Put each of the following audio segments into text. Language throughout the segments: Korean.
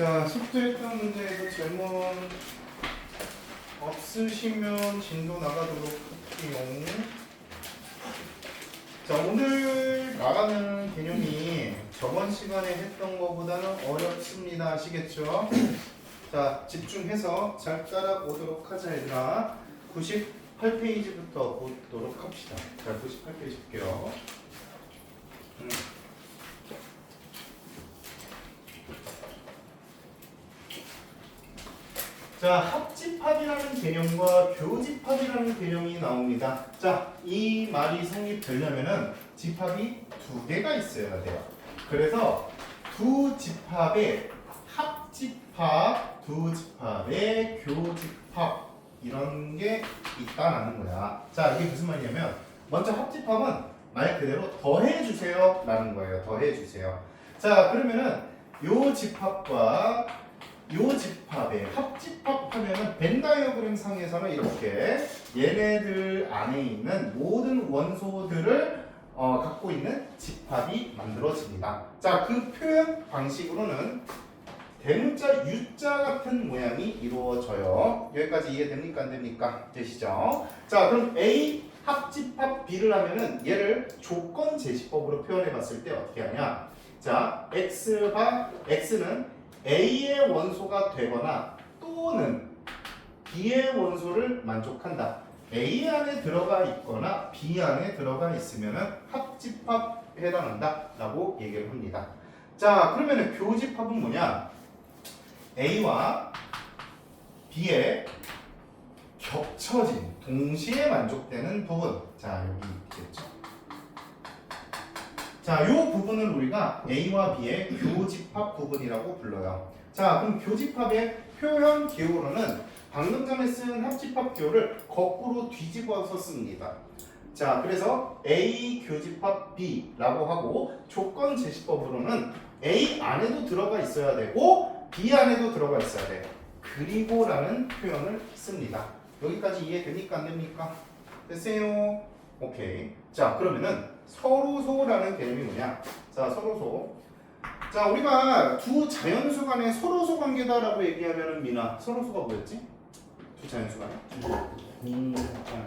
자, 숙제했던 문제에서 질문 없으시면 진도 나가도록 할게요. 자, 오늘 나가는 개념이 저번 시간에 했던 것보다는 어렵습니다. 아시겠죠? 자, 집중해서 잘 따라오도록 하자, 얘들아. 98페이지부터 보도록 합시다. 자, 98페이지 볼게요. 자, 합집합이라는 개념과 교집합이라는 개념이 나옵니다. 자, 이 말이 성립되려면은 집합이 두 개가 있어야 돼요. 그래서 두 집합의 합집합, 두 집합의 교집합 이런 게 있다라는 거야. 자, 이게 무슨 말이냐면 먼저 합집합은 말 그대로 더해주세요 라는 거예요. 더해주세요. 자, 그러면은 요 집합과 요 집합의 합집합 하면은 벤 다이어그램 상에서는 이렇게 얘네들 안에 있는 모든 원소들을 갖고 있는 집합이 만들어집니다. 자, 그 표현 방식으로는 대문자 U자 같은 모양이 이루어져요. 여기까지 이해됩니까? 안 됩니까? 되시죠? 자, 그럼 A 합집합 B를 하면은 얘를 조건 제시법으로 표현해 봤을 때 어떻게 하냐? 자, X는 A의 원소가 되거나 또는 B의 원소를 만족한다. A 안에 들어가 있거나 B 안에 들어가 있으면은 합집합에 해당한다 라고 얘기를 합니다. 자, 그러면은 교집합은 뭐냐? A와 B의 겹쳐진 동시에 만족되는 부분. 자, 여기 있겠죠. 자, 이 부분을 우리가 A와 B의 교집합 부분이라고 불러요. 자, 그럼 교집합의 표현 기호로는 방금 전에 쓴 합집합 기호를 거꾸로 뒤집어서 씁니다. 자, 그래서 A 교집합 B라고 하고 조건 제시법으로는 A 안에도 들어가 있어야 되고 B 안에도 들어가 있어야 돼. 그리고라는 표현을 씁니다. 여기까지 이해됩니까? 안 됩니까? 됐어요? 오케이. 자, 그러면은 서로소라는 개념이 뭐냐? 자, 서로소. 자, 우리가 두 자연수 간의 서로소 관계다라고 얘기하면은 미나 서로소가 뭐였지? 두 자연수 간에?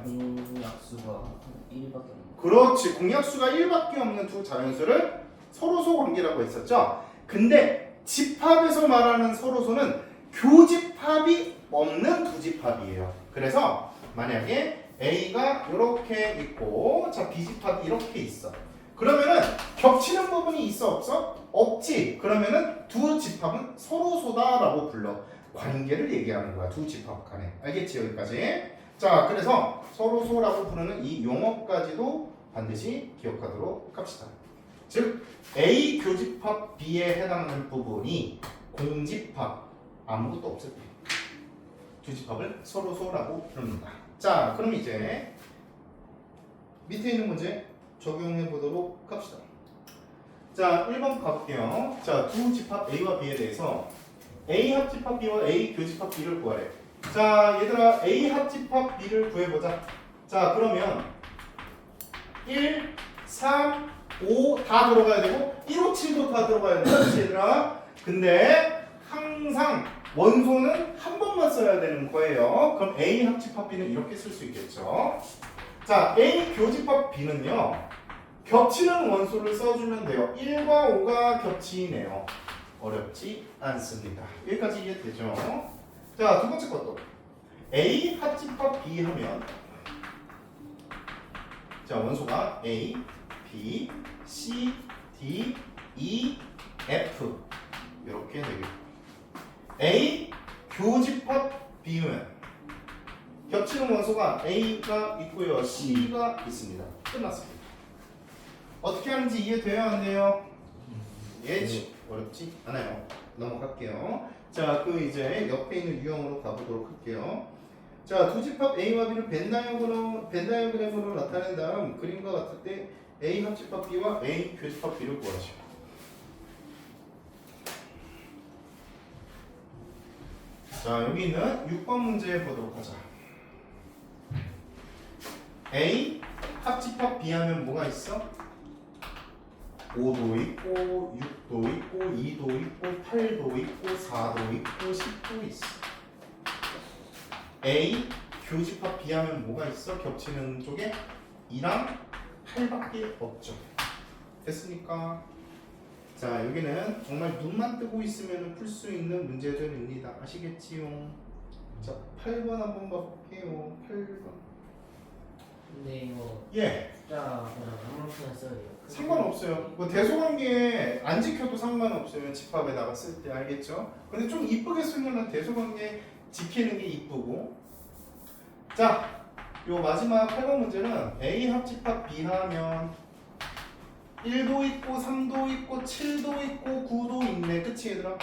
공약수가 1밖에 없는. 그렇지. 공약수가 1밖에 없는 두 자연수를 서로소 관계라고 했었죠. 근데 집합에서 말하는 서로소는 교집합이 없는 두 집합이에요. 그래서 만약에 A가 이렇게 있고 자, B집합이 이렇게 있어. 그러면은 겹치는 부분이 있어 없어? 없지. 그러면은 두 집합은 서로소다라고 불러. 관계를 얘기하는 거야. 두 집합 간에. 알겠지? 여기까지. 자, 그래서 서로소라고 부르는 이 용어까지도 반드시 기억하도록 합시다. 즉 A 교집합 B에 해당하는 부분이 공집합 아무것도 없을 때 두 집합을 서로소라고 부릅니다. 자, 그럼 이제 밑에 있는 문제 적용해 보도록 합시다. 자, 1번 가볼게요. 자, 두 집합 A와 B에 대해서 A 합집합 B와 A 교집합 B를 구하래. 자, 얘들아 A 합집합 B를 구해보자. 자, 그러면 1, 3, 5 다 들어가야 되고 1, 5, 7도 다 들어가야 돼. 그렇지 얘들아? 근데 항상 원소는 한 번만 써야 되는 거예요. 그럼 A 합집합 B는 이렇게 쓸 수 있겠죠. 자, A 교집합 B는요. 겹치는 원소를 써주면 돼요. 1과 5가 겹치네요. 어렵지 않습니다. 여기까지 이해되죠? 자, 두 번째 것도 A 합집합 B 하면 자, 원소가 A, B, C, D, E, F 이렇게 되겠고 A 교집합 B면 겹치는 원소가 A가 있고요, C가 있습니다. 끝났습니다. 어떻게 하는지 이해돼요, 안 돼요? 예지. 어렵지 않아요. 넘어갈게요. 자, 그 이제 옆에 있는 유형으로 가보도록 할게요. 자, 두 집합 A와 B를 벤 다이어그램으로 나타낸 다음 그림과 같을 때 A 합집합 B와 A 교집합 B를 구하시오. 자, 여기 있는 6번 문제 보도록 하자. A 합집합 B 하면 뭐가 있어? 5도 있고 6도 6도 있고 2도 있고 8도 있고 4도 있고 10도 있어. A 교집합 B 하면 뭐가 있어? 겹치는 쪽에 2랑 8밖에 없죠. 됐습니까? 자, 여기는 정말 눈만 뜨고 있으면 풀 수 있는 문제들입니다. 아시겠지요? 자, 8번 한번 봐볼게요. 8번. 근데 이거 예, 숫자 그냥 아무렇게나 써야 돼요. 상관없어요. 뭐 대소관계 안 지켜도 상관없어요. 집합에다가 쓸 때 알겠죠? 근데 좀 이쁘게 쓰면은 대소관계 지키는 게 이쁘고. 자, 요 마지막 8번 문제는 A 합집합 B 하면 1도 있고 3도 있고 7도 있고 9도 있네. 그치 얘들아?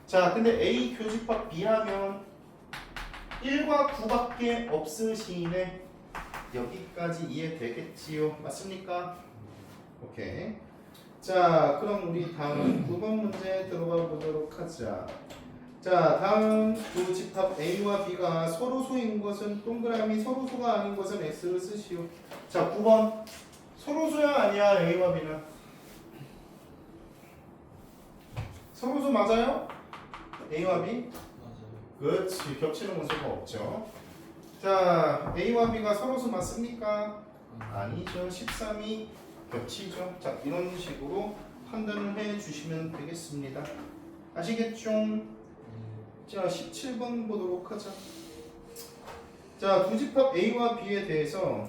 자, 근데 A 교집합 B 하면 1과 9밖에 없으시네. 여기까지 이해되겠지요? 맞습니까? 오케이. 자, 그럼 우리 다음 9번 문제 들어가 보도록 하자. 자, 다음 두 집합 A와 B가 서로소인 것은 동그라미, 서로소가 아닌 것은 X를 쓰시오. 자, 9번. 서로소야 아니야 A와 B는? 서로소 맞아요? A와 B? 맞아요. 그렇지. 겹치는 문제가 없죠. 자, A와 B가 서로소 맞습니까? 아니죠. 13이 겹치죠. 자, 이런 식으로 판단을 해 주시면 되겠습니다. 아시겠죠? 자, 17번 보도록 하자. 자, 두 집합 A와 B에 대해서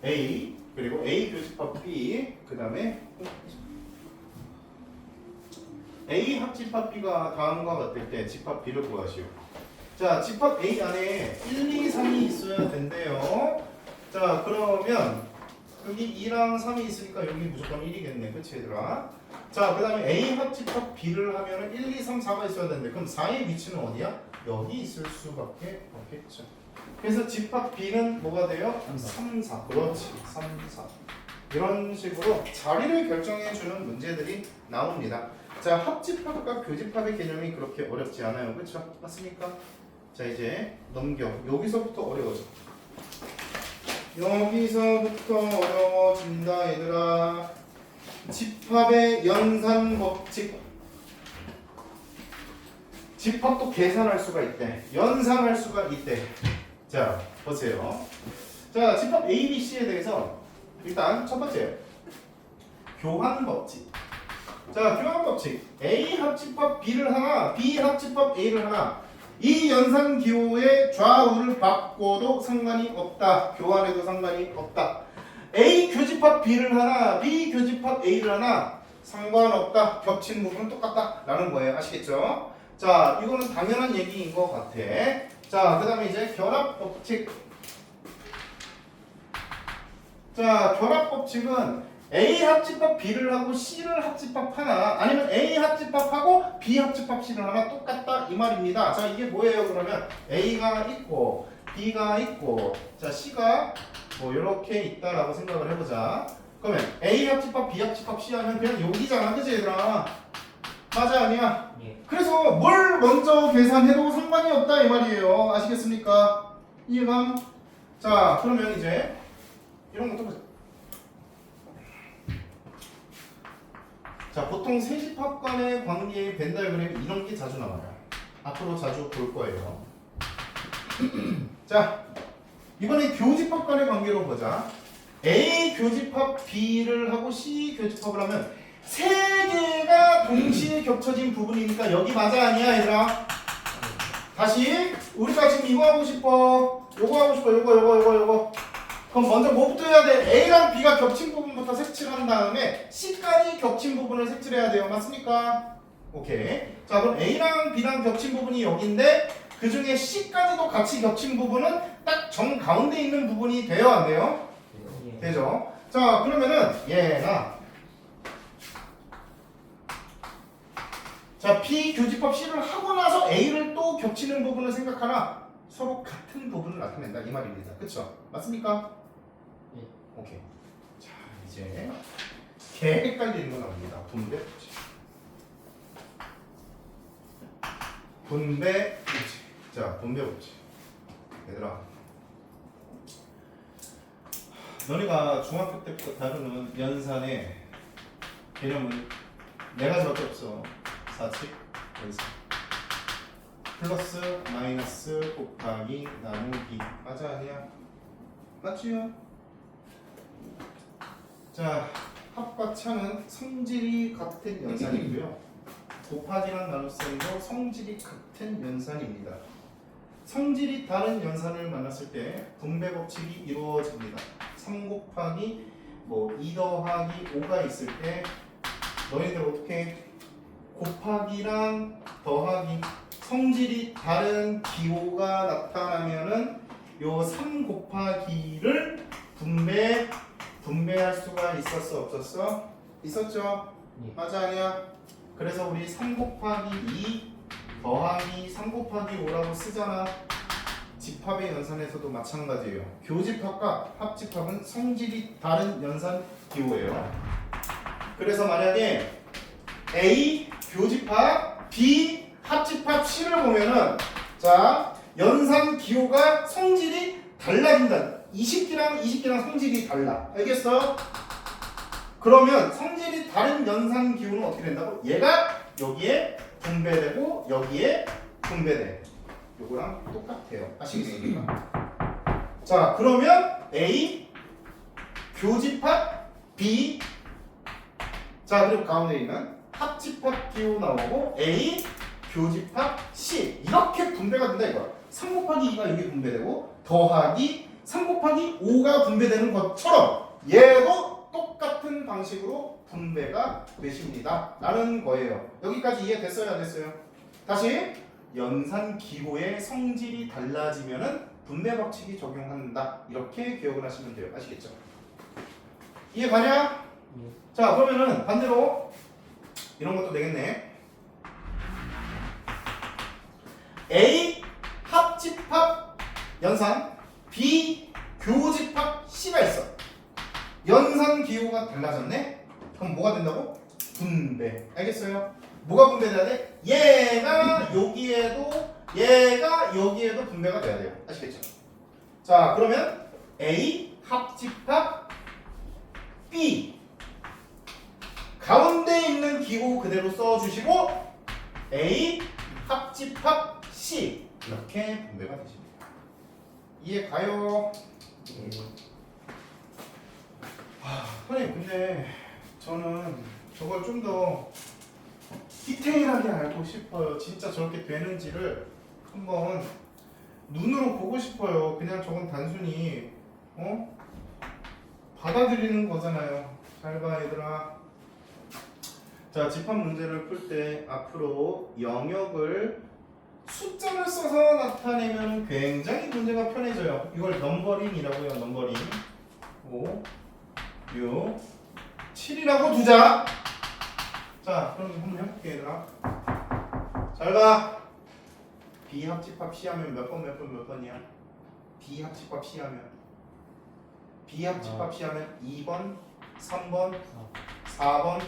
A 그리고 A 교집합 B 그 다음에 A 합집합 B가 다음과 같을 때 집합 B를 구하시오. 자, 집합 A 안에 1, 2, 3이 있어야 된대요. 자, 그러면 여기 2랑 3이 있으니까 여기 무조건 1이겠네. 그치 얘들아? 자, 그 다음에 A 합집합 B를 하면은 1, 2, 3, 4가 있어야 되는데 그럼 4의 위치는 어디야? 여기 있을 수밖에 없겠죠. 그래서 집합 B는 뭐가 돼요? 3, 4. 그렇지. 3, 4. 이런 식으로 자리를 결정해주는 문제들이 나옵니다. 자, 합집합과 교집합의 개념이 그렇게 어렵지 않아요. 그렇죠? 맞습니까? 자, 이제 넘겨. 여기서부터 어려워져. 여기서부터 어려워진다 얘들아. 집합의 연산 법칙. 집합도 계산할 수가 있대. 연산할 수가 있대. 자, 보세요. 자, 집합 A, B, C에 대해서 일단 첫 번째 교환 법칙. 자, 교환 법칙. A 합집합 B를 하나, B 합집합 A를 하나. 이 연산 기호의 좌우를 바꿔도 상관이 없다. 교환해도 상관이 없다. A 교집합 B를 하나, B 교집합 A를 하나. 상관없다. 겹친 부분은 똑같다. 라는 거예요. 아시겠죠? 자, 이거는 당연한 얘기인 것 같아. 자, 그 다음에 이제 결합 법칙. 자, 결합 법칙은 A 합집합 B를 하고 C를 합집합 하나, 아니면 A 합집합하고 B 합집합 C를 하나 똑같다 이 말입니다. 자, 이게 뭐예요? 그러면 A가 있고 B가 있고 자, C가 뭐 이렇게 있다라고 생각을 해보자. 그러면 A 합집합 B 합집합 C 하면 그냥 여기잖아. 그치 얘들아? 맞아 아니야? 예. 그래서 뭘 먼저 계산해도 상관이 없다 이 말이에요. 아시겠습니까? 이해감? 자, 그러면 이제 이런 것도 보자. 자, 보통 세 집합 간의 관계의 벤 다이어그램 이런 게 자주 나와요. 앞으로 자주 볼 거예요. 자, 이번에 교집합 간의 관계로 보자. A 교집합 B를 하고 C 교집합을 하면 세 개가 동시에 겹쳐진 부분이니까 여기 맞아 아니야 얘들아? 다시 우리가 지금 이거 하고 싶어, 요거 하고 싶어, 요거. 그럼 먼저 뭐부터 해야 돼? A랑 B가 겹친 부분부터 색칠한 다음에 C까지 겹친 부분을 색칠해야 돼요. 맞습니까? 오케이. 자, 그럼 A랑 B랑 겹친 부분이 여기인데 그 중에 C까지도 같이 겹친 부분은 딱 정 가운데 있는 부분이 돼요, 안 돼요? 예. 되죠. 자, 그러면은 얘가 자, B 교집합 C를 하고 나서 A를 또 겹치는 부분을 생각하나 서로 같은 부분을 나타낸다 이 말입니다. 그쵸? 맞습니까? 예. 오케이. 자, 이제 개 헷갈리는 거 나옵니다. 분배 법칙. 분배 법칙. 자, 분배 법칙. 얘들아, 너네가 중학교 때부터 다루는 연산의 개념은 네 가지밖에 없어. 4칙 연산. 플러스 마이너스 곱하기 나누기. 맞아 아니야? 맞지요? 자, 합과 차는 성질이 같은 연산이고요. 곱하기랑 나눗셈도 성질이 같은 연산입니다. 성질이 다른 연산을 만났을 때 분배 법칙이 이루어집니다. 3 곱하기 2 더하기 5가 있을 때 너희들 어떻게 곱하기랑 더하기 성질이 다른 기호가 나타나면은 요 3 곱하기를 분배할 수가 있었어 없었어? 있었죠? 네. 맞아 아니야? 그래서 우리 3 곱하기 2 더하기 3 곱하기 5라고 쓰잖아. 집합의 연산에서도 마찬가지예요. 교집합과 합집합은 성질이 다른 연산 기호예요. 그래서 만약에 A 교집합, B 합집합 C를 보면은 자 연산 기호가 성질이 달라진다. 20기랑 성질이 달라. 알겠어? 그러면 성질이 다른 연산 기호는 어떻게 된다고? 얘가 여기에 분배되고 여기에 분배돼. 요거랑 똑같아요. 아시겠습니까? 자 그러면 A 교집합 B 자 그리고 가운데 있는 합집합 기호 나오고 A 교집합 C 이렇게 분배가 된다 이거야. 3 곱하기 2가 여기 분배되고 더하기 3 곱하기 5가 분배되는 것처럼 얘도 똑같은 방식으로 분배가 되십니다 라는 거예요. 여기까지 이해됐어요 안 됐어요? 다시 연산 기호의 성질이 달라지면은 분배 법칙이 적용한다 이렇게 기억을 하시면 돼요. 아시겠죠? 이해 가냐? 네. 자 그러면은 반대로 이런 것도 되겠네. A 합집합 연산 B 교집합 C가 있어. 연산 기호가 달라졌네? 그럼 뭐가 된다고? 분배. 알겠어요? 뭐가 분배돼야 돼? 얘가 여기에도 얘가 여기에도 분배가 돼야 돼요. 아시겠죠? 자 그러면 A 합집합 B 가운데 있는 기호 그대로 써주시고 A 합집합 C 이렇게 분배가 되십니다. 이해 가요? 네. 선생님 근데 저는 저걸 좀 더 디테일하게 알고 싶어요. 진짜 저렇게 되는지를 한번 눈으로 보고 싶어요. 그냥 저건 단순히 받아들이는 거잖아요. 잘 봐 얘들아. 자 집합 문제를 풀 때 앞으로 영역을 숫자를 써서 나타내면 굉장히 문제가 편해져요. 이걸 넘버링이라고 해요. 넘버링 5 6 7이라고 두자. 자 그럼 한번 해볼게 얘들아. 잘 봐. B 합집합 C 하면 몇 번이야? B 합집합 C 하면 B 합집합 C 하면 2번 3번 4번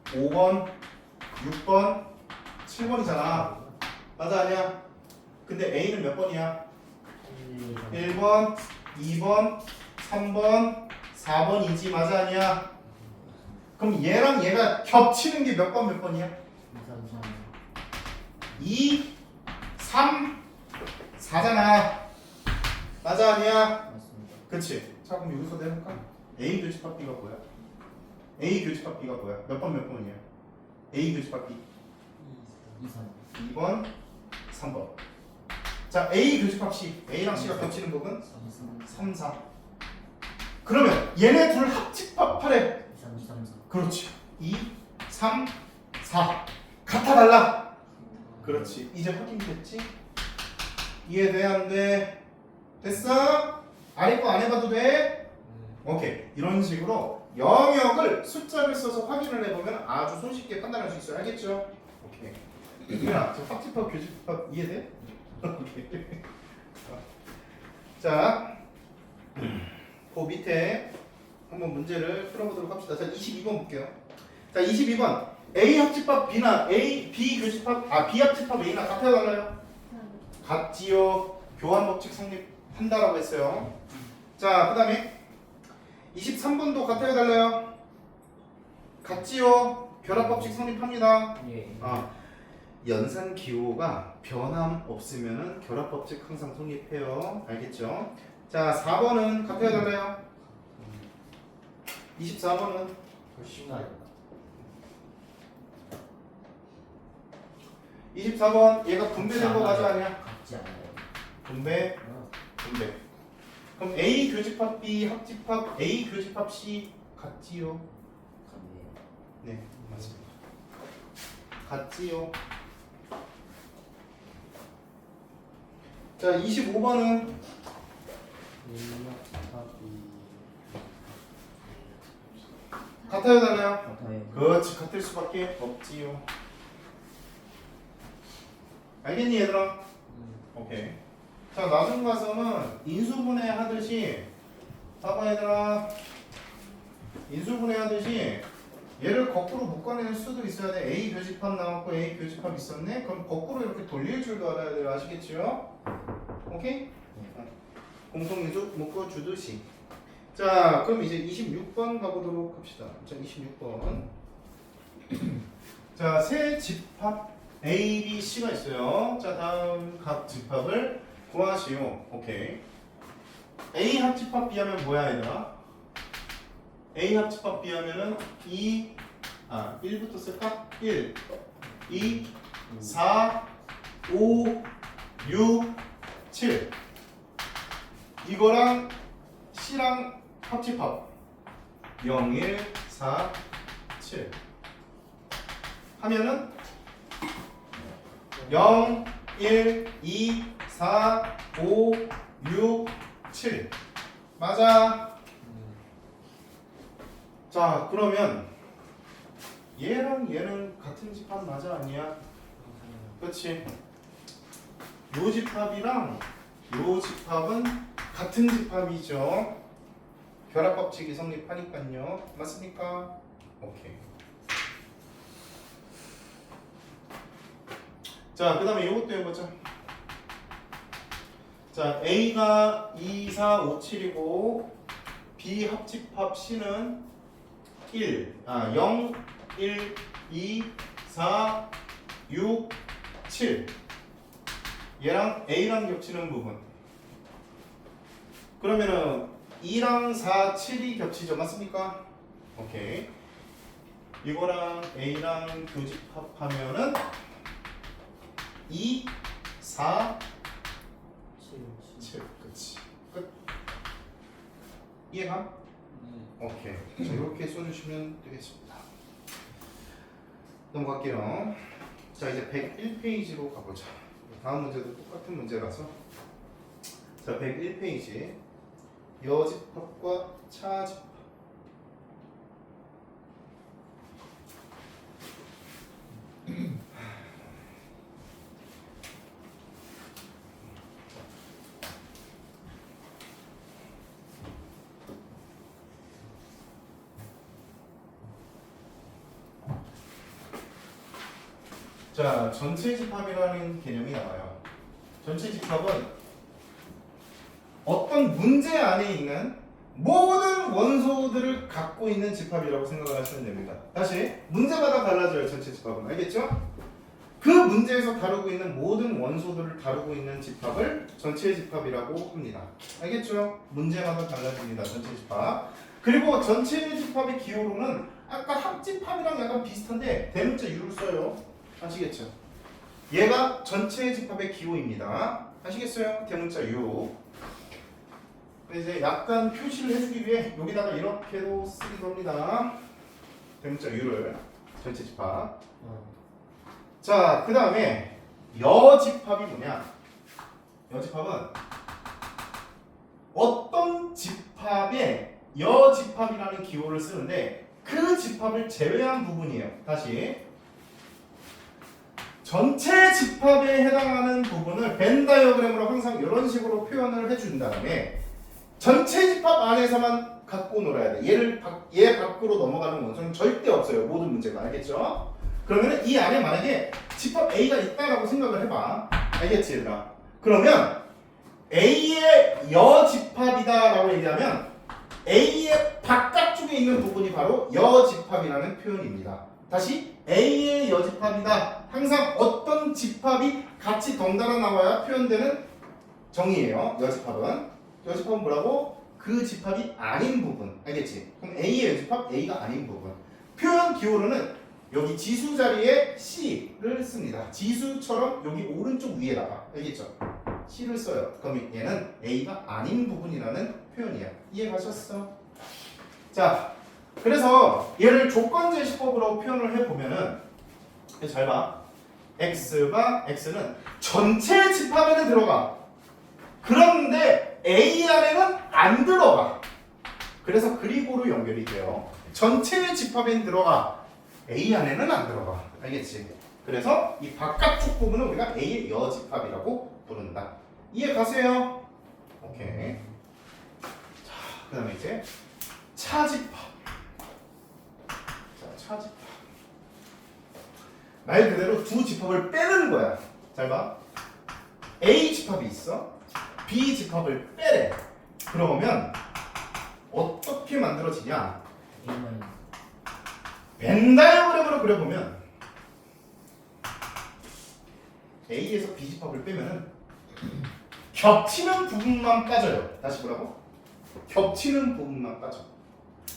5번 6번 7번이잖아. 맞아 아니야? 근데 A는 몇 번이야? 1번 2번 3번 4번이지. 맞아 아니야? 그럼 얘랑 얘가 겹치는 게 몇 번이야? 2, 3, 4잖아. 맞아 아니야? 맞습니다. 그치? 자 그럼 여기서 해볼까? A 교집합 B가 뭐야? A 교집합 B가 뭐야? 몇 번이야? A 교집합 B 2, 3. 2번 3번. 자 A 교집합 C A랑 C가 겹치는 부분 3, 4. 그러면 얘네 둘 합집합 하래. 2, 3, 4. 그렇지. 2, 3, 4. 같아 달라? 그렇지. 이제 확인됐지? 이해돼 안 돼? 됐어? 아래 거 안 해봐도 돼? 오케이. 이런 식으로 영역을 숫자를 써서 확인을 해보면 아주 손쉽게 판단할 수 있어요. 알겠죠? 오케이. 유빈아, 저 합집합 교집합 이해돼? 오케이. 자, 그 밑에 한번 문제를 풀어보도록 합시다. 자, 22번 볼게요. 자, 22번. A 합집합 B나 B 교집합 B 합집합 A나 같아요, 달라요? 같지요. 교환 법칙 성립한다라고 했어요. 자, 그다음에 23번도 같아요, 달라요? 같지요? 결합법칙 성립합니다. 예. 연산 기호가 변함 없으면은 결합법칙 항상 성립해요. 알겠죠? 자, 4번은 같아요, 달라요? 24번은 훨씬 나요. 24번 얘가 분배된 거 맞아 아니야? 같지 않아요. 분배. 그럼 A 교집합 B 합집합 A 교집합 C 같지요? 같네요. 네, 맞습니다. 같지요? 자, 25번은 같아요, 달라요? 같아요. 그렇지, 같을 수밖에 없지요. 알겠니, 얘들아? 오케이. 자, 나중 가서는 인수분해 하듯이, 봐봐, 얘들아. 인수분해 하듯이 얘를 거꾸로 묶어낼 수도 있어야 돼. A 교집합 나왔고 A 교집합 있었네? 그럼 거꾸로 이렇게 돌릴 줄도 알아야 돼요. 아시겠죠? 오케이? 공통인수 묶어주듯이. 자, 그럼 이제 26번 가보도록 합시다. 자, 26번. 자, 세 집합 A, B, C가 있어요. 자, 다음 각 집합을 구하시오. 오케이. A 합집합 B 하면 뭐야, 얘들아? A 합집합 B 하면은 1부터 쓸까? 1, 2, 4, 5, 6, 7. 이거랑 C랑 합집합 0, 1, 4, 7 하면은 0, 1, 2, 4, 5, 6, 7 맞아. 자, 그러면 얘랑 얘는 같은 집합 맞아 아니야? 그렇지. 요 집합이랑 요 집합은 같은 집합이죠. 결합법칙이 성립하니까요. 맞습니까? 오케이. 자, 그 다음에 이것도 해보자. 자, A가 2, 4, 5, 7이고 B 합집합 C는 0, 1, 2, 4, 6, 7 얘랑 A랑 겹치는 부분. 그러면은 2랑 4, 7이 겹치죠. 맞습니까? 오케이. 이거랑 A랑 교집합하면은 2, 4, 7. 그치. 끝. 이해가? 오케이. 자, 이렇게 써주시면 되겠습니다. 넘어갈게요. 자, 이제 101페이지로 가보자. 다음 문제도 똑같은 문제라서. 자, 101페이지. 여집합과 차집합. 자, 전체 집합이라는 개념이 나와요. 전체 집합은 어떤 문제 안에 있는 모든 원소들을 갖고 있는 집합이라고 생각을 하시면 됩니다. 다시, 문제마다 달라져요. 전체 집합은. 알겠죠? 그 문제에서 다루고 있는 모든 원소들을 다루고 있는 집합을 전체 집합이라고 합니다. 알겠죠? 문제마다 달라집니다. 전체 집합. 그리고 전체 집합의 기호로는 아까 합집합이랑 약간 비슷한데 대문자 U를 써요. 아시겠죠? 얘가 전체 집합의 기호입니다. 아시겠어요? 대문자 U. 이제 약간 표시를 해주기 위해 여기다가 이렇게도 쓰기도 합니다. 대문자 U를 전체 집합. 자, 그 다음에 여집합이 뭐냐? 여집합은 어떤 집합에 여집합이라는 기호를 쓰는데 그 집합을 제외한 부분이에요. 다시. 전체 집합에 해당하는 부분을 벤 다이어그램으로 항상 이런 식으로 표현을 해준 다음에 전체 집합 안에서만 갖고 놀아야 돼. 얘 밖으로 넘어가는 원소는 절대 없어요. 모든 문제가. 알겠죠? 그러면 이 안에 만약에 집합 A가 있다라고 생각을 해봐. 알겠지, 얘들아? 그러면 A의 여집합이다라고 얘기하면 A의 바깥쪽에 있는 부분이 바로 여집합이라는 표현입니다. 다시 A의 여집합이다. 항상 어떤 집합이 같이 덩달아 나와야 표현되는 정의예요. 여집합은 뭐라고? 그 집합이 아닌 부분. 알겠지? 그럼 A의 여집합, A가 아닌 부분. 표현 기호로는 여기 지수 자리에 C를 씁니다. 지수처럼 여기 오른쪽 위에다가. 알겠죠? C를 써요. 그럼 얘는 A가 아닌 부분이라는 표현이야. 이해 가셨어? 자, 그래서 얘를 조건제시법으로 표현을 해보면은 잘 봐. X는 전체 집합에는 들어가. 그런데 A 안에는 안 들어가. 그래서 그리고로 연결이 돼요. 전체 집합에는 들어가. A 안에는 안 들어가. 알겠지? 그래서 이 바깥쪽 부분은 우리가 A의 여집합이라고 부른다. 이해 가세요? 오케이. 자, 그 다음에 이제 차집합. 자, 차집합. 말 그대로 두 집합을 빼는 거야. 잘 봐. A 집합이 있어. B 집합을 빼래. 그러면 어떻게 만들어지냐? 벤 다이어그램으로 그려보면 A에서 B 집합을 빼면은 겹치는 부분만 빠져요. 다시 보라고? 겹치는 부분만 빠져.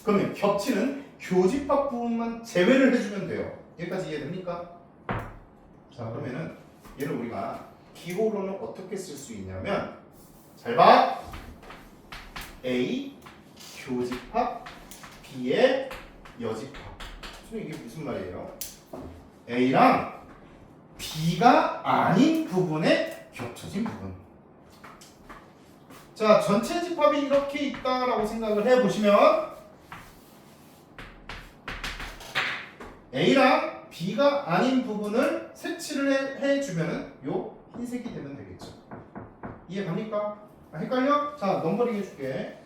그러면 겹치는 교집합 부분만 제외를 해주면 돼요. 여기까지 이해됩니까? 자, 그러면은 얘를 우리가 기호로는 어떻게 쓸 수 있냐면, 잘 봐. A 교집합, B의 여집합. 이게 무슨 말이에요? A랑 B가 아닌 부분에 겹쳐진 부분. 자, 전체 집합이 이렇게 있다라고 생각을 해보시면 A랑 B가 아닌 부분을 색칠을 해주면은 요 흰색이 되면 되겠죠. 이해 갑니까? 헷갈려? 자, 넘버링 해줄게.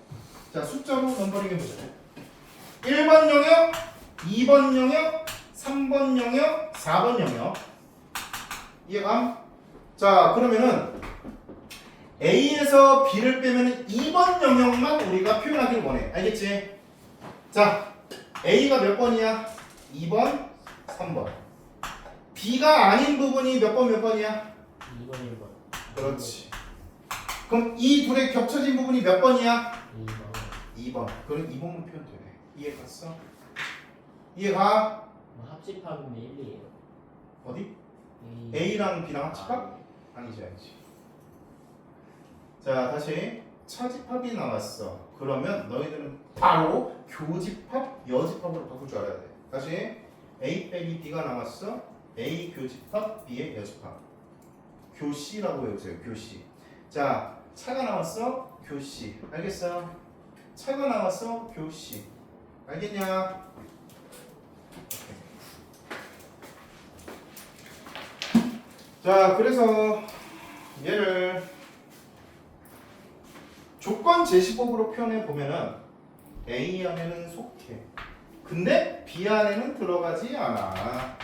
자, 숫자로 넘버링 해보자. 1번 영역, 2번 영역, 3번 영역, 4번 영역. 이해감? 자, 그러면은 A에서 B를 빼면은 2번 영역만 우리가 표현하길 원해. 알겠지? 자, A가 몇 번이야? 2번, 3번. B가 아닌 부분이 몇 번, 몇 번이야? 2번 1번. 그렇지. 그럼 이 둘의 겹쳐진 부분이 몇 번이야? 2번. 2번. 그럼 2번만 표현 되네. 이해 갔어? 이해가? 합집합이면 1이에요. 어디? A랑 B랑 합집합? 아니지, 아니지. 자, 다시 차집합이 나왔어. 그러면 너희들은 바로 교집합, 여집합으로 바꿀 줄 알아야 돼. 다시 A 빼기 B가 나왔어. A 교집합, B의 여집합. 교씨라고 외우세요. 교씨. 자, 차가 나왔어. 교씨. 알겠어? 차가 나왔어. 교씨. 알겠냐? 자, 그래서 얘를 조건 제시법으로 표현해 보면은 A 안에는 속해. 근데 B 안에는 들어가지 않아.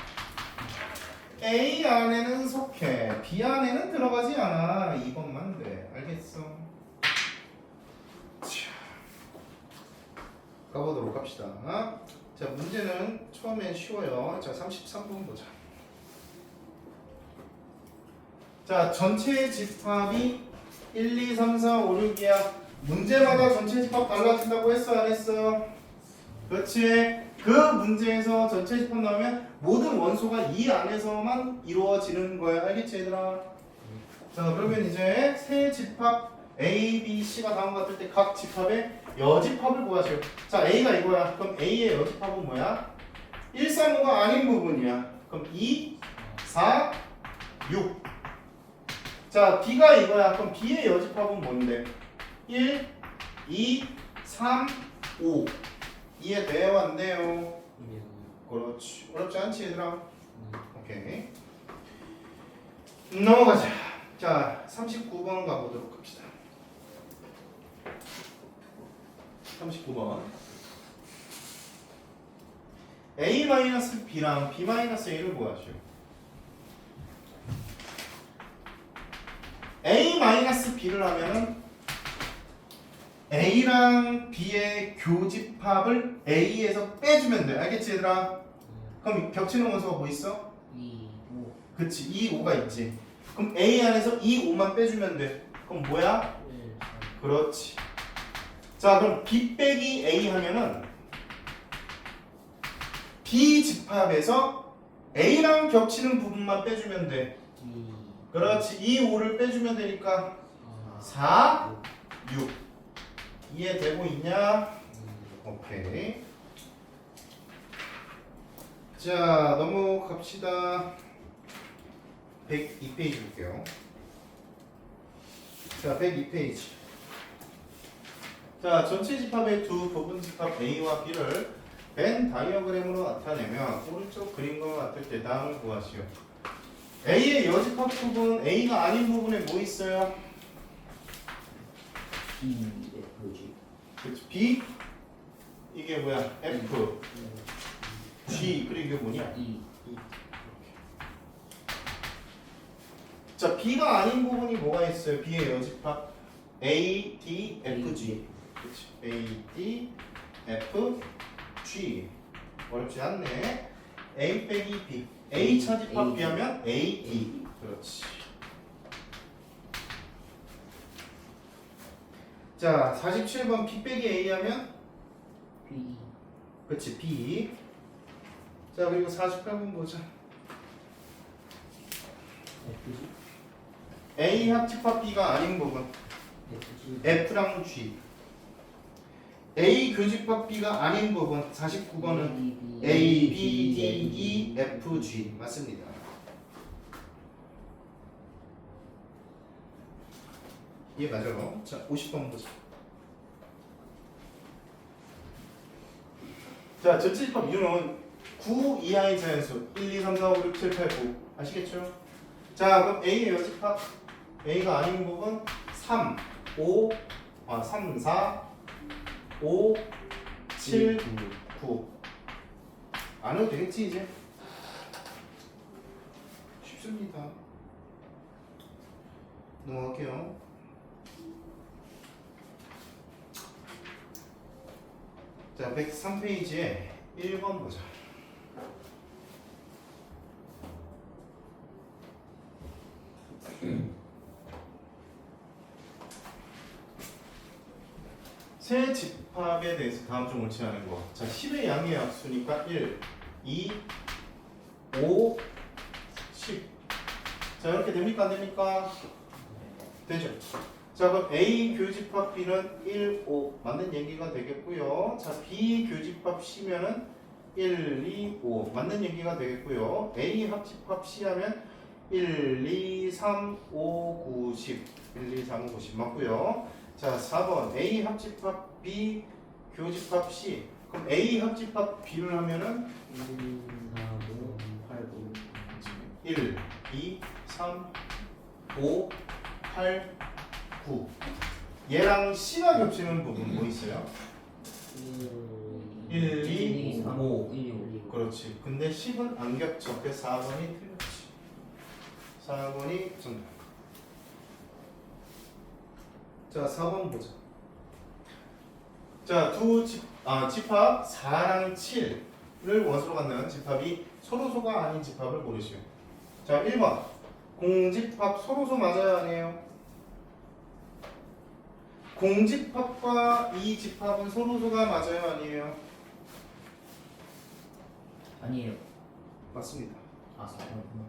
A 안에는 속해. B 안에는 들어가지 않아. 2번만 돼. 알겠어? 자, 가보도록 합시다. 자, 문제는 처음엔 쉬워요. 자, 33번 보자. 자, 전체 집합이 1, 2, 3, 4, 5, 6이야. 문제마다 전체 집합 달라진다고 했어, 안 했어? 그렇지. 그 문제에서 전체 집합 나오면 모든 원소가 이 안에서만 이루어지는 거야. 알겠지, 얘들아? 자, 그러면 이제 세 집합 A, B, C가 다음과 같을 때 각 집합의 여집합을 구하세요. 자, A가 이거야. 그럼 A의 여집합은 뭐야? 1, 3, 5가 아닌 부분이야. 그럼 2, 4, 6. 자, B가 이거야. 그럼 B의 여집합은 뭔데? 1, 2, 3, 5. 이해돼요? 안 돼요? 그렇지. 어렵지 않지, 얘들아? 오케이. 넘어가자. 자, 39번 가보도록 합시다. 39번. A-B랑 B-A를 구하시오. A-B를 하면은 A랑 B의 교집합을 A에서 빼주면 돼. 알겠지 얘들아? 그럼 겹치는 원소가 뭐 있어? 2, 5, 그치 2, 5가 있지. 그럼 A 안에서 2, 5만 빼주면 돼. 그럼 뭐야? 1, 3. 그렇지. 자 그럼 B 빼기 A 하면은 B 집합에서 A랑 겹치는 부분만 빼주면 돼. 2, 그렇지 2, 5를 빼주면 되니까 4, 4, 6 이해되고 있냐? 2. 오케이. 자 넘어갑시다. 102페이지 볼게요. 자 102페이지. 자 전체 집합의 두 부분 집합 A와 B를 벤 다이어그램으로 나타내면 오른쪽 그림과 같을 때 다음을 구하시오. A의 여집합 부분 A가 아닌 부분에 뭐 있어요? B, F, G. 그렇지. B 이게 뭐야? F, G 그리고 이게 뭐냐? 2. 자 B가 아닌 부분이 뭐가 있어요? B의 여집합 A, D, F, G. 그렇지. A, D, F, G. 어렵지 않네. A 빼기 B. A 차집합 B 하면 A, D. 그렇지. 자 47번 B 빼기 A 하면 B, 그렇지 B. 자 그리고 48번 보자. F, G. A 합집합 B가 아닌 부분 F, G. F랑 G. A 교집합 B가 아닌 부분 49번은 A, B, D, E, F, G 맞습니다. 이해 맞아요. 자 50번 보자. 자 전체 집합 이유는 9 이하의 자연수 1, 2, 3, 4, 5, 6, 7, 8, 9 아시겠죠? 자 그럼 A의 여집합 A가 아닌 부분 3, 5, 3, 4, 5, 7, 9 안 해도 되겠지 이제? 쉽습니다. 넘어갈게요. 자 103페이지에 1번 보자. 세 집합에 대해서 다음 중 옳지 않은 거. 자 10의 양의 약수니까 1, 2, 5, 10. 자 이렇게 됩니까 안 됩니까? 되죠. 자 그럼 A 교집합 B는 1, 5 맞는 얘기가 되겠고요. 자 B 교집합 C면은 1, 2, 5 맞는 얘기가 되겠고요. A 합집합 C 하면 1, 2, 3, 5, 9, 10 1, 2, 3, 5, 9, 10 맞고요. 자 4번 A 합집합 B 교집합 C. 그럼 A 합집합 B를 하면은 1, 4, 5, 8, 9. 1, 2, 3, 5, 8, 9. 얘랑 C가 겹치는 부분 뭐 있어요? 1, 2, 5. 1, 5. 그렇지. 근데 10은 안 겹쳐. 그래서 4번이 틀렸지. 4번이 정답. 자, 4번 보자. 자, 집합 4랑 7을 원소로 갖는 집합이 서로소가 아닌 집합을 고르시오. 자, 1번. 공집합 서로소 맞아요, 아니에요? 공집합과 이 집합은 서로소가 맞아요, 아니에요? 아니에요. 맞습니다. 아, 4번이구나.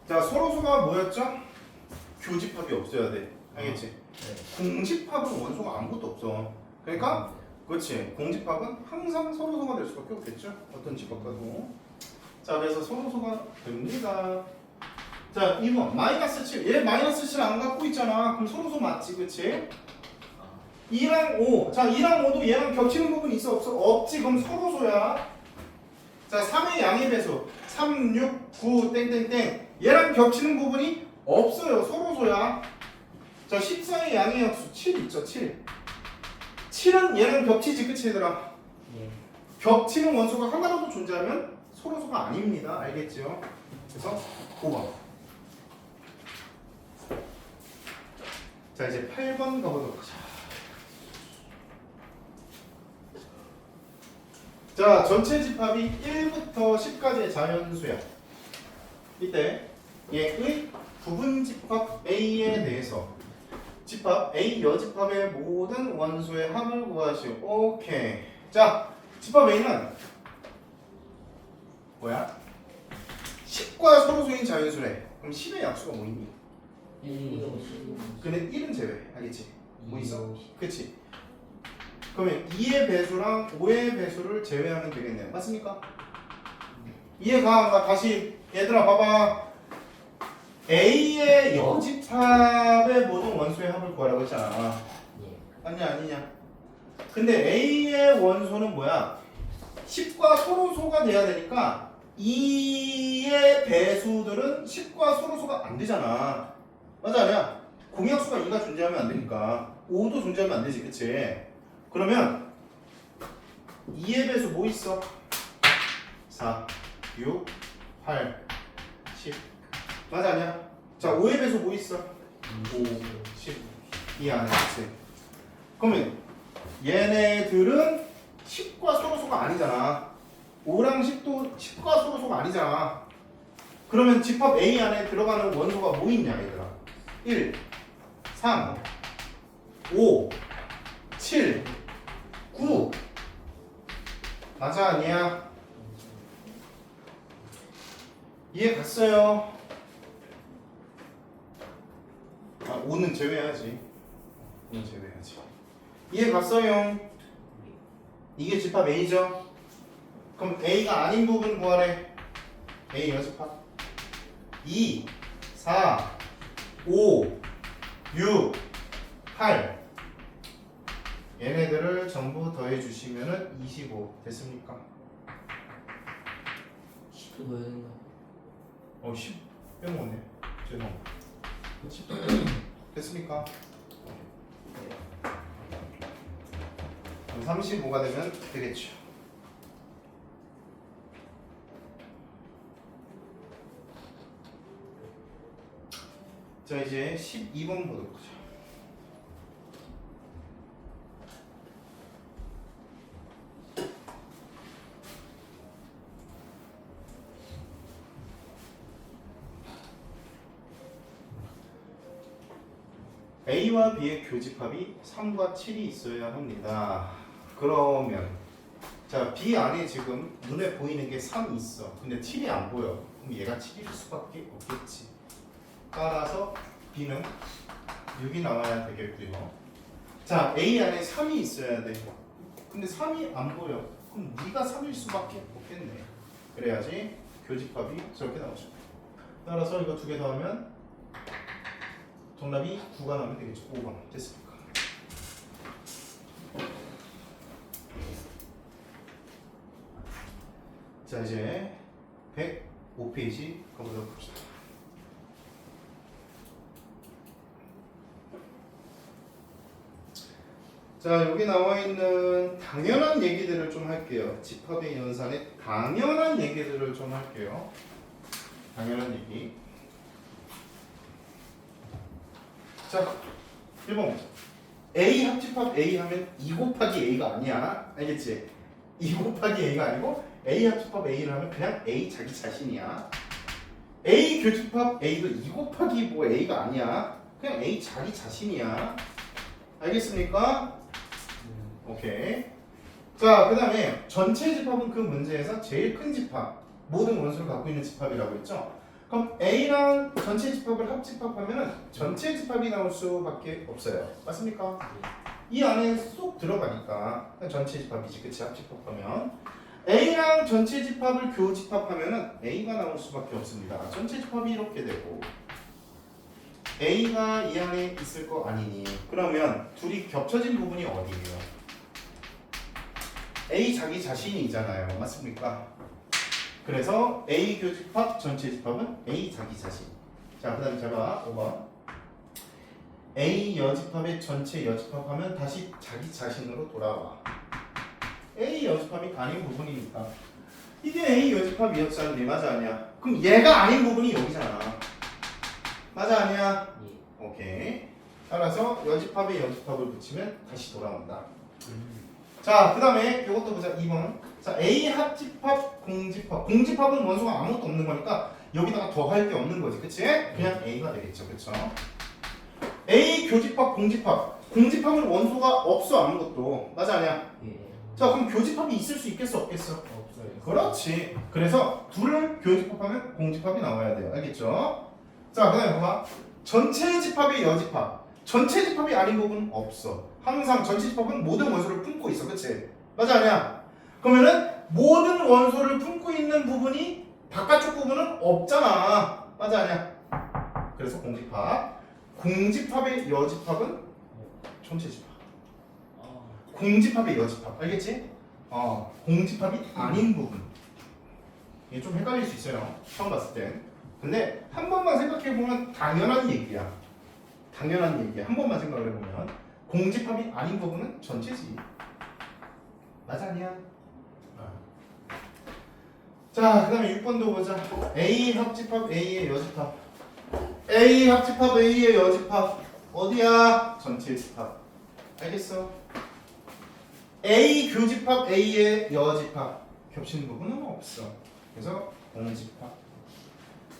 자, 서로소가 뭐였죠? 교집합이 없어야 돼. 알겠지? 네. 공집합은 원소가 아무것도 없어. 그러니까 그렇지. 공집합은 항상 서로소가 될 수밖에 없겠죠. 어떤 집합과도. 자, 그래서 서로소가 됩니다. 자, 2번 마이너스 7. 얘 마이너스 7 안 갖고 있잖아. 그럼 서로소 맞지, 그렇지? 2랑 5. 자, 2랑 5도 얘랑 겹치는 부분 있어 없어? 없지. 그럼 서로소야. 자, 3의 양의 배수 3, 6, 9 땡땡땡. 얘랑 겹치는 부분이 없어요. 서로소야. 자, 14의 양의 약수 7 있죠. 7. 7은 얘랑 겹치지, 그치 얘들아? 예. 겹치는 원소가 하나라도 존재하면 서로소가 아닙니다. 알겠죠? 그래서 5번. 자 이제 8번 가보도록 하자. 자 전체 집합이 1부터 10까지의 자연수야. 이때 얘의 부분 집합 A에 대해서 집합 A 여집합의 모든 원소의 합을 구하시오. 오케이. 자 집합 A는 뭐야? 10과 서로소인 자연수래. 그럼 10의 약수가 뭐 있니? 1, 2, 근데 1은 제외. 알겠지? 뭐 있어? 5, 그치? 그러면 2의 배수랑 5의 배수를 제외하면 되겠네요. 맞습니까? 이해가 안 가? 다시 얘들아 봐봐. A의 여집합의 모든 원소의 합을 구하라고 했잖아. 예. 맞냐 아니냐? 근데 A의 원소는 뭐야? 10과 서로소가 돼야 되니까 2의 배수들은 10과 서로소가 안 되잖아. 맞아 아니야? 공약수가 2가 존재하면 안 되니까 5도 존재하면 안 되지. 그치? 그러면 2의 배수 뭐 있어? 4, 6, 8, 10 맞아 아니야? 자 5의 배수 뭐 있어? 5, 10 이 안에 있지. 그러면 얘네들은 10과 서로소가 아니잖아. 5랑 10도 10과 서로소가 아니잖아. 그러면 집합 A 안에 들어가는 원소가 뭐 있냐 얘들아? 1, 3, 5, 7, 9 맞아 아니야? 이해 갔어요? 아 5는 제외하지. 5는 제외하지. 이해 갔어요? 이게 집합 A죠? 그럼 A가 아닌 부분 구하래. A 여집합 2, 4, 5, 6, 8 얘네들을 전부 더해 주시면은 25 됐습니까? 10도 넣어야 된다. 10 빼먹었네. 죄송. 10 됐습니까? 그럼 35가 되면 되겠죠. 자 이제 12번 보도록 하죠. A와 B의 교집합이 3과 7이 있어야 합니다. 그러면 자 B 안에 지금 눈에 보이는 게 3이 있어. 근데 7이 안 보여. 그럼 얘가 7일 수밖에 없겠지. 따라서 B는 6이 나와야 되겠고요. 자 A 안에 3이 있어야 돼. 근데 3이 안 보여. 그럼 네가 3일 수밖에 없겠네. 그래야지 교집합이 저렇게 나오죠. 따라서 이거 두 개 더하면 정답이 9가 나오면 되겠죠. 5번 됐습니까? 자 이제 105페이지 가보도록 합시다. 자 여기 나와 있는 당연한 얘기들을 좀 할게요. 집합의 연산의 당연한 얘기들을 좀 할게요. 당연한 얘기. 자 1번 A 합집합 A 하면 2 곱하기 A가 아니야. 알겠지? 2 곱하기 A가 아니고 A 합집합 A를 하면 그냥 A 자기 자신이야. A 교집합 A도 2 곱하기 뭐 A가 아니야. 그냥 A 자기 자신이야. 알겠습니까? 오케이. 자, 그 다음에 전체 집합은 그 문제에서 제일 큰 집합, 모든 원소를 갖고 있는 집합이라고 했죠. 그럼 A랑 전체 집합을 합집합하면 전체 집합이 나올 수밖에 없어요. 맞습니까? 이 안에 쏙 들어가니까 전체 집합이지, 그치? 합집합하면 A랑 전체 집합을 교집합하면 A가 나올 수밖에 없습니다. 전체 집합이 이렇게 되고 A가 이 안에 있을 거 아니니? 그러면 둘이 겹쳐진 부분이 어디예요? A 자기 자신이잖아요. 맞습니까? 그래서 A 교집합 전체 집합은 A 자기 자신. 자, 그 다음에 잡아 5번. A 여집합의 전체 여집합하면 다시 자기 자신으로 돌아와. A 여집합이 아닌 부분이니까 이게 A 여집합이었잖니. 맞아 아니야? 그럼 얘가 아닌 부분이 여기잖아. 맞아 아니야? 예. 오케이. 따라서 여집합에 여집합을 붙이면 다시 돌아온다. 자, 그 다음에 이것도 보자. 2번. 자, A 합집합, 공집합. 공집합은 원소가 아무것도 없는 거니까 여기다가 더 할 게 없는 거지. 그치? 그냥 A가 되겠죠. 그쵸? A 교집합, 공집합. 공집합은 원소가 없어. 아무것도. 맞아, 아니야? 예. 자, 그럼 교집합이 있을 수 있겠어? 없겠어? 없어요. 그렇지. 그래서 둘을 교집합하면 공집합이 나와야 돼요. 알겠죠? 자, 그 다음에 봐봐. 전체 집합의 여집합. 전체 집합이 아닌 부분은 없어. 항상 전체 집합은 모든 원소를 품고 있어. 그치? 맞아, 아니야? 그러면은 모든 원소를 품고 있는 부분이 바깥쪽 부분은 없잖아. 맞아, 아니야? 그래서 공집합. 공집합의 여집합은 전체 집합. 공집합의 여집합. 알겠지? 공집합이 아닌 부분. 이게 좀 헷갈릴 수 있어요. 처음 봤을 땐. 근데 한 번만 생각해보면 당연한 얘기야. 당연한 얘기야. 한 번만 생각을 해보면 공집합이 아닌 부분은 전체지. 맞아, 아니야? 자, 그 다음에 6번도 보자. A 합집합 A의 여집합. A 합집합 A의 여집합 어디야? 전체 집합. 알겠어? A 교집합 A의 여집합 겹치는 부분은 없어. 그래서 공집합.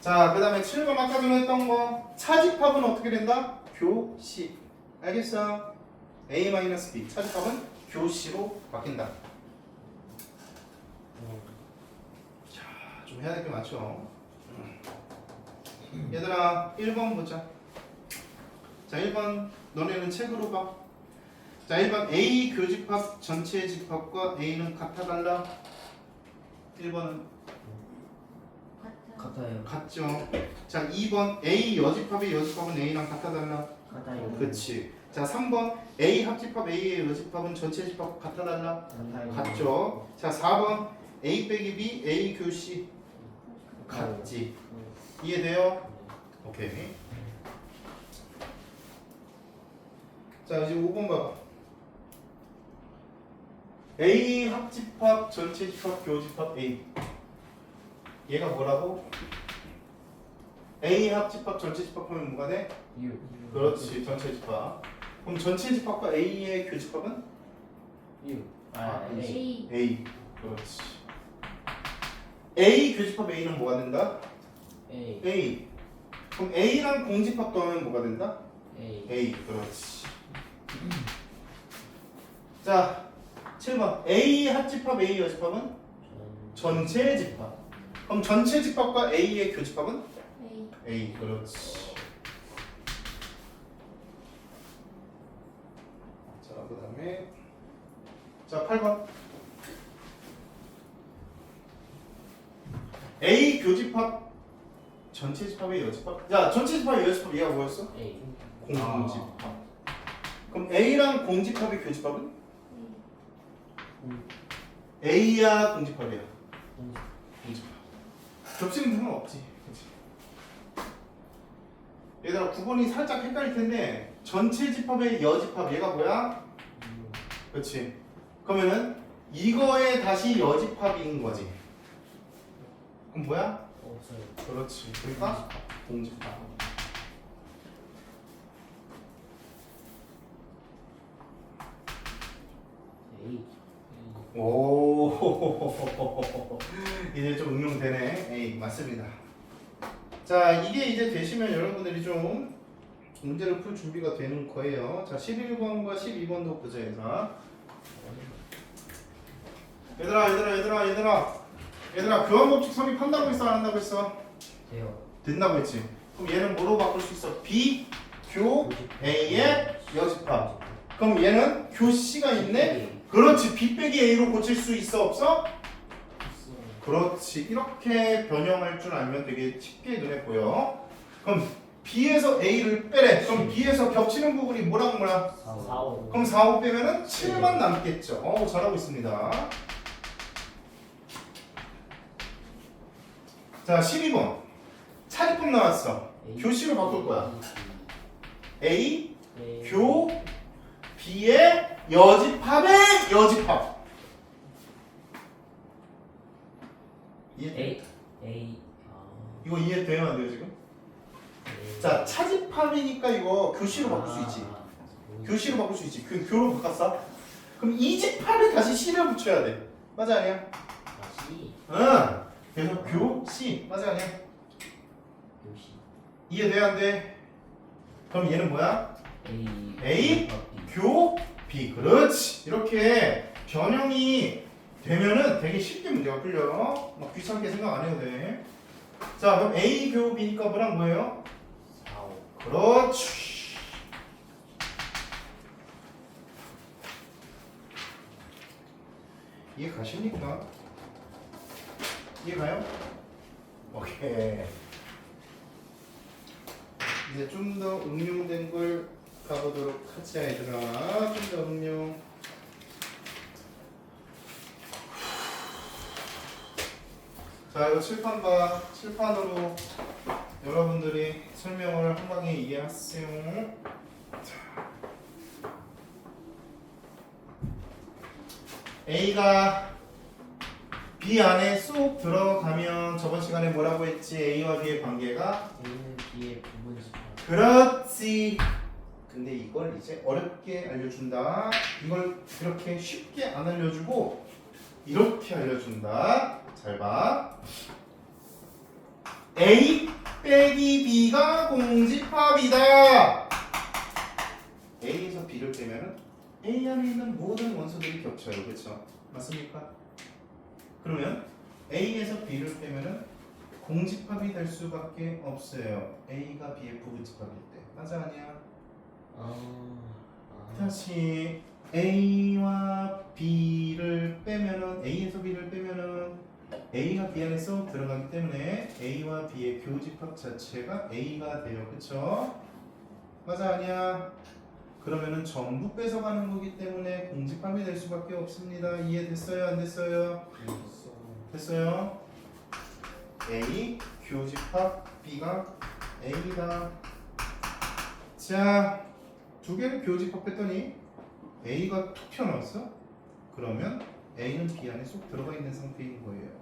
자, 그 다음에 7번 아까 전에 했던 거 차집합은 어떻게 된다? 교시. 알겠어? A-B 차집합은 교시로 바뀐다. 자, 좀 해야 될 게 많죠. 얘들아 1번 보자. 자, 1번 너네는 책으로 봐. 자, 1번 A 교집합 전체 집합과 A는 같아 달라? 1번은 같아요. 같죠. 자, 2번 A 여집합의 여집합은 A랑 같아 달라? 같아요. 그치. 자, 3번 A 합집합 A의 여집합은 전체 집합 같아 달라? 같아요. 같죠. 자, 4번 A 빼기 B A 교시 같지. 이해돼요? 오케이. 자, 이제 5번 봐봐. A 합집합 전체 집합 교집합 A. 얘가 뭐라고? A 합집합 전체 집합하면 뭐가 돼? 유. 그렇지, 전체 집합. 그럼 전체 집합과 A의 교집합은? 유. A. A. 그렇지. A 교집합 A는 뭐가 된다? A. A. 그럼 A랑 공집합 더하면 뭐가 된다? A. A. 그렇지. 자, 7번. A 합집합 A 여집합은? 전체 집합. 그럼 전체 집합과 A의 교집합은? A. A. 그렇지. 자, 그 다음에 자, 8번. A 교집합 전체 집합의 여집합. 야, 전체 집합의 여집합 얘가 뭐였어? A. 공집합. 그럼 A랑 공집합의 교집합은? A야 공집합이야. 공집합. 겹치는 부분은 없지. 그치? 얘들아 9번이 살짝 헷갈릴 텐데 전체 집합의 여집합 얘가 뭐야? 그렇지. 그러면은 이거에 다시 여집합인 거지. 그럼 뭐야? 없어요. 그렇지. 그러니까 공집합. A. 오. 이제 좀 응용되네. 에이, 맞습니다. 자, 이게 이제 되시면 여러분들이 좀 문제를 풀 준비가 되는 거예요. 자, 11번과 12번도 보자, 얘들아. 얘들아, 교환법칙 성립한다고 했어, 안 한다고 했어? 돼요. 된다고 했지. 그럼 얘는 뭐로 바꿀 수 있어? B, 교, A의 여집합. 그럼 얘는 교 C가 있네? 그렇지. B 빼기 A로 고칠 수 있어, 없어? 그렇지. 이렇게 변형할 줄 알면 되게 쉽게 눈에 보여. 그럼 B에서 A를 빼래. 그럼 B에서 겹치는 부분이 뭐랑 뭐야? 4. 그럼 4, 5 빼면은 7만 남겠죠. 잘하고 있습니다. 자, 12번. 차집법 나왔어. 교시로 바꿀 거야. A, 교, B의 여집합의 여집합. 이해? A. A. 이거 이해돼요, 안 돼요 지금? A. 자, 차집합이니까 이거 교시로 바꿀 수 있지. 교시로 바꿀 수 있지. 교로 바꿨어. 그럼 이 집합에 다시 C를 붙여야 돼. 맞아 아니야? 다시 응. 그래서 교시. 맞아 아니야? 교시 이해돼 안 돼? 그럼 얘는 뭐야? A A 교 B. 그렇지. 이렇게 변형이 되면은 되게 쉽게 문제가 풀려. 막 귀찮게 생각 안 해도 돼. 자, 그럼 A 교 B니까 뭐랑 뭐예요? 4, 5 그렇지. 이해 가십니까? 이해 가요? 오케이. 이제 좀 더 응용된 걸 가보도록 하자 얘들아. 좀 더 응용. 자, 이거 칠판 봐. 칠판으로 여러분들이 설명을 한 방에 이해하세요. A가 B 안에 쏙 들어가면 저번 시간에 뭐라고 했지? A와 B의 관계가? A는 B의 부분집합 그렇지. 근데 이걸 이제 어렵게 알려준다. 이걸 그렇게 쉽게 안 알려주고 이렇게 알려준다. 잘 봐. A 빼기 B가 공집합이다. A에서 B를 빼면은 A 안에 있는 모든 원소들이 겹쳐요. 그렇죠? 맞습니까? 그러면 A에서 B를 빼면은 공집합이 될 수밖에 없어요. A가 B의 부분집합일 때. 맞아 아니야? 다시 A와 B를 빼면은 A에서 B를 빼면은 A가 B 안에 쏙 들어가기 때문에 A와 B의 교집합 자체가 A가 돼요. 그쵸? 맞아 아니야? 그러면은 전부 뺏어가는 거기 때문에 공집합이 될 수밖에 없습니다. 이해됐어요? 안 됐어요? 됐어요? A 교집합 B가 A다. 자, 두 개를 교집합했더니 A가 툭 튀어나왔어? 그러면 A는 B 안에 쏙 들어가 있는 상태인 거예요.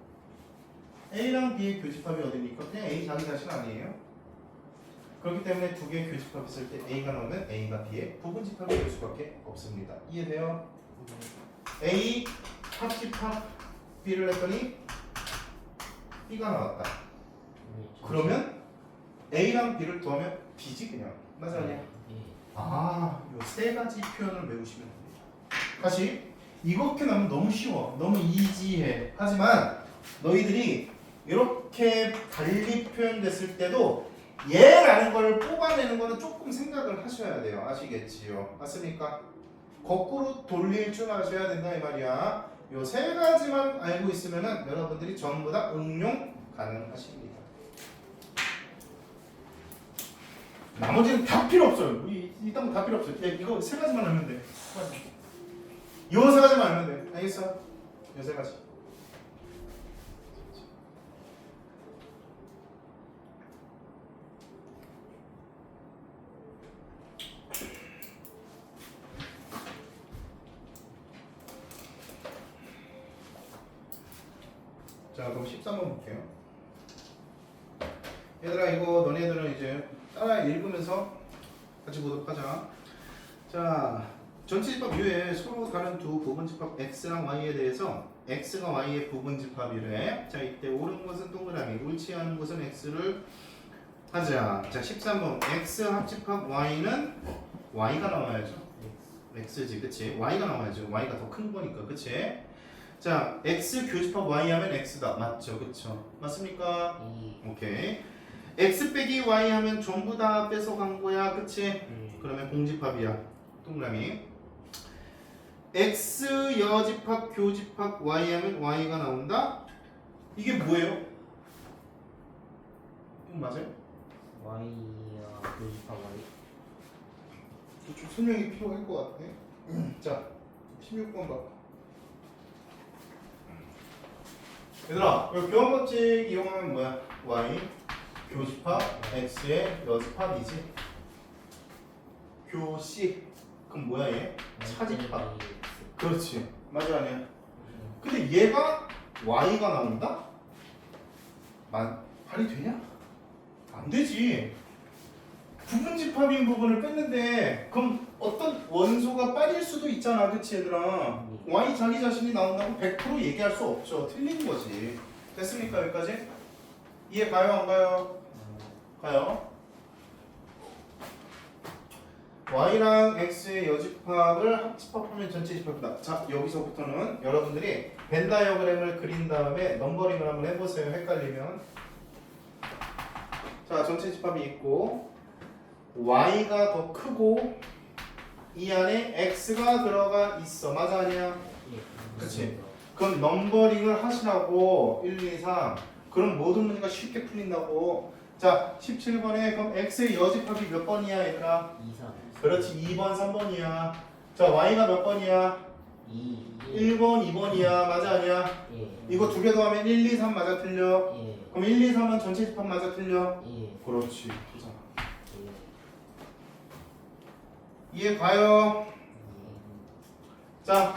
A랑 B의 교집합이 어디입니까? 그냥 A 자기 자신 아니에요? 그렇기 때문에 두 개의 교집합 있을 때 A가 나오면 A가 B의 부분집합이 될 수밖에 없습니다. 이해돼요? A 합집합 B를 했더니 B가 나왔다. 그러면 A랑 B를 더하면 B지 그냥. 맞아 아니야? 아, 요 세 가지 표현을 외우시면 됩니다. 다시 이렇게 나오면 너무 쉬워. 너무 이지해. 하지만 너희들이 이렇게 달리 표현됐을 때도 얘라는 걸 뽑아내는 거는 조금 생각을 하셔야 돼요. 아시겠지요? 맞습니까? 거꾸로 돌릴 줄 아셔야 된다 이 말이야. 요 세 가지만 알고 있으면은 여러분들이 전부 다 응용 가능하십니다. 나머지는 다 필요 없어요. 이딴 거 다 필요 없어요. 이거 세 가지만 알면 돼. 요 세 가지만 알면 돼. 알겠어? 요 세 가지. 자, 그럼 13번 볼게요. 얘들아, 이거 너네들은 이제 따라 읽으면서 같이 보도록 하자. 자, 전체 집합 U에 서로 다른 두 부분집합 X랑 Y에 대해서 X가 Y의 부분집합이래. 자, 이때 옳은 것은 동그라미, 옳지 않은 것은 X를 하자. 자, 13번 X 합집합 Y는 Y가 나와야죠. X지, 그치? Y가 나와야죠. Y가 더 큰 거니까, 그치? 자, X 교집합 Y 하면 X다. 맞죠? 그쵸? 맞습니까? 오케이. X 빼기 Y 하면 전부 다 뺏어간 거야. 그치? 그러면 공집합이야. 동그라미. X 여집합 교집합 Y 하면 Y가 나온다? 이게 뭐예요? 이거 맞아요? Y와 교집합 Y 좀 설명이 필요할 것 같아. 자, 16번 봐. 얘들아, 여기 교환법칙 이용하면 뭐야? Y 교집합 X의 여집합이지. 교시. 그럼 뭐야 얘? 차집합. 그렇지. 맞아 아니야? 근데 얘가 Y가 나온다? 말이 되냐? 안 되지. 부분집합인 부분을 뺐는데 그럼 어떤 원소가 빠질 수도 있잖아, 그치 얘들아? y 자기 자신이 나온다고 100% 얘기할 수 없죠. 틀린 거지. 됐습니까 여기까지? 이해 가요 안 가요? 가요. y랑 x의 여집합을 합집합하면 전체 집합이다. 자 여기서부터는 여러분들이 벤 다이어그램을 그린 다음에 넘버링을 한번 해보세요. 헷갈리면. 자 전체 집합이 있고 y가 더 크고 이 안에 x가 들어가 있어. 맞아 아니야? 그치. 그럼 넘버링을 하시라고 1, 2, 3. 그럼 모든 문제가 쉽게 풀린다고. 자 17번에 그럼 x의 여집합이 몇 번이야 얘들아? 2, 3. 그렇지 2번 3번이야. 자 y가 몇 번이야? 2, 1번 2번이야. 맞아 아니야? 예. 이거 두 개 더하면 1, 2, 3 맞아 틀려? 예. 그럼 1, 2, 3은 전체 집합 맞아 틀려? 예. 그렇지 되잖아. 예. 이해 가요? 자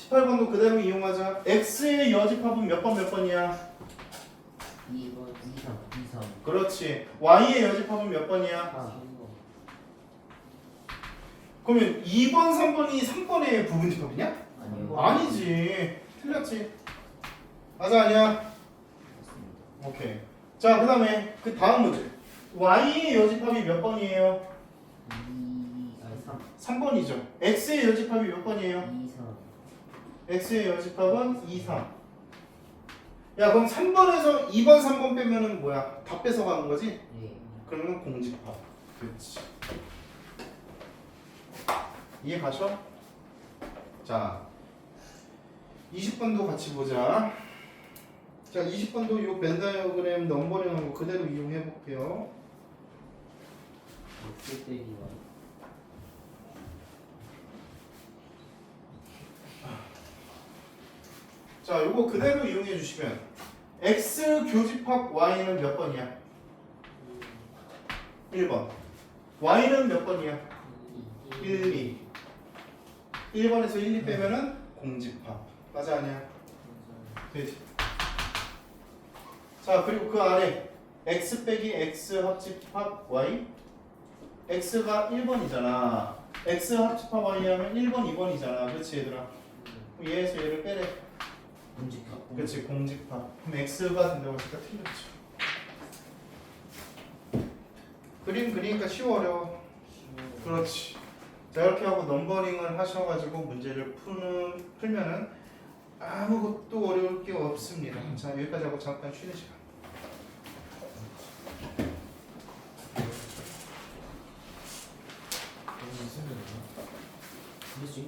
18번도 그대로 이용하자. x의 여집합은 몇 번 몇 번이야? 2번, 2, 3, 2, 3. 그렇지. y의 여집합은 몇 번이야? 3번. 그러면 2번 3번이 3번의 부분집합이냐? 아니요. 아니지. 틀렸지. 맞아 아니야? 오케이. 자 그 다음에 그 다음 문제. y의 여집합이 몇 번이에요? 3. 3번이죠. x의 여집합이 몇 번이에요? 2, 3. x의 여집합은 2, 3. 야 그럼 3번에서 2번 3번 빼면은 뭐야? 다 뺏어가는 거지? 예. 그러면 공집합. 그렇지. 이해 가셔? 자 20번도 같이 보자. 자 20번도 요 벤 다이어그램 넘버링한 거 그대로 이용해 볼게요. X 빼기 Y. 자 요거 그대로 이용해 주시면 x 교집합 y는 몇 번이야? 1번. y는 몇 번이야? 1, 2. 1번에서 1, 2 빼면은 공집합. 맞아 아니야? 되지. 자 그리고 그 아래 x 빼기 x 합집합 y. x가 1번이잖아. x 합집합 y 하면 1번 2번이잖아. 그렇지 얘들아? 얘에서 얘를 빼래. 공집합. 그렇지 공집합. 그럼 x가 된다고 했으니까 틀렸죠. 그림 그리니까 쉬워 어려워? 그렇지. 자 이렇게 하고 넘버링을 하셔가지고 문제를 풀면은 아무것도 어려울 게 없습니다. 자 여기까지 하고 잠깐 쉬는 시간.